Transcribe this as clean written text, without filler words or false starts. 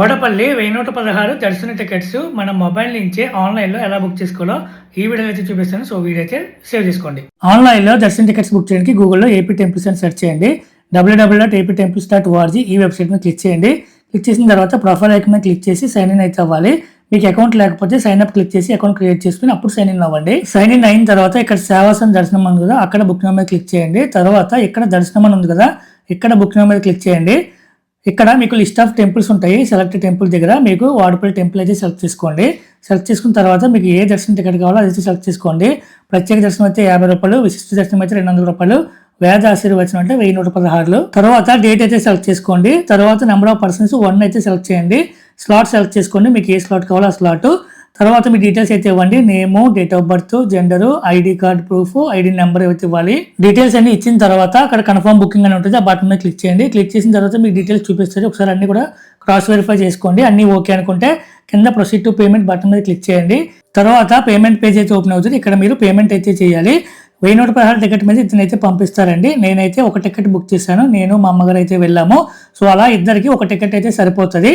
ఓడపల్లి 1116 దర్శన టికెట్స్ మన మొబైల్ నుంచే ఆన్‌లైన్‌లో ఎలా బుక్ చేసుకోవాలో ఈ వీడియోలో అయితే చూపిస్తాను. సో, వీడియో అయితే సేవ్ చేసుకోండి. ఆన్‌లైన్‌లో దర్శన టికెట్స్ బుక్ చేయడానికి గూగుల్‌లో ఏపీ టెంపుల్స్ అని సెర్చ్ చేయండి. www.aptemples.org ఈ వెబ్‌సైట్ మీద క్లిక్ చేయండి. క్లిక్ చేసిన తర్వాత ప్రొఫైల్ ఐకాన్ మీద క్లిక్ చేసి సైన్ ఇన్ అయితే అవ్వాలి. మీకు అకౌంట్ లేకపోతే సైన్ అప్ క్లిక్ చేసి అకౌంట్ క్రియేట్ చేసుకొని అప్పుడు సైన్ ఇన్ అవ్వండి. సైన్ ఇన్ అయిన తర్వాత ఇక్కడ సేవాసన్ దర్శనం ఉంది కదా, అక్కడ బుక్ నౌ మీద క్లిక్ చేయండి. తర్వాత ఇక్కడ దర్శనం అని ఉంది కదా, ఇక్కడ బుక్ నౌ మీద క్లిక్ చేయండి. ఇక్కడ మీకు లిస్ట్ ఆఫ్ టెంపుల్స్ ఉంటాయి. సెలెక్ట్ టెంపుల్ దగ్గర మీకు వాడపల్లి టెంపుల్ అయితే సెలెక్ట్ చేసుకోండి. సెలెక్ట్ చేసుకున్న తర్వాత మీకు ఏ దర్శనం టికెట్ కావాలో అది సెలెక్ట్ చేసుకోండి. ప్రత్యేక దర్శనం అయితే ₹50, విశిష్ట దర్శనం అయితే ₹200, వేద ఆశీర్వచనం అంటే 1116. తర్వాత డేట్ అయితే సెలెక్ట్ చేసుకోండి. తర్వాత నెంబర్ ఆఫ్ పర్సన్స్ 1 అయితే సెలెక్ట్ చేయండి. స్లాట్ సెలెక్ట్ చేసుకోండి. మీకు ఏ స్లాట్ కావాలో ఆ స్లాట్. తర్వాత మీ డీటెయిల్స్ అయితే ఇవ్వండి. Name, date of birth, gender, ID card proof, ID number అయితే ఇవ్వాలి. డీటెయిల్స్ అన్ని ఇచ్చిన తర్వాత అక్కడ కన్ఫర్మ్ బుకింగ్ అని ఉంటుంది. ఆ బటన్ మీద క్లిక్ చేయండి. క్లిక్ చేసిన తర్వాత మీకు డీటెయిల్స్ చూపిస్తుంది. ఒకసారి అన్ని కూడా క్రాస్ వెరిఫై చేసుకోండి. అన్ని ఓకే అనుకుంటే కింద ప్రొసీడ్ టు పేమెంట్ బటన్ మీద క్లిక్ చేయండి. తర్వాత పేమెంట్ పేజ్ అయితే ఓపెన్ అవుతుంది. ఇక్కడ మీరు పేమెంట్ అయితే చేయాలి. 1116 టికెట్ మీద ఇతనైతే పంపిస్తారండి. నేనైతే ఒక టికెట్ బుక్ చేశాను. నేను మా అమ్మగారు అయితే వెళ్ళాము. సో అలా ఇద్దరికి ఒక టికెట్ అయితే సరిపోతుంది.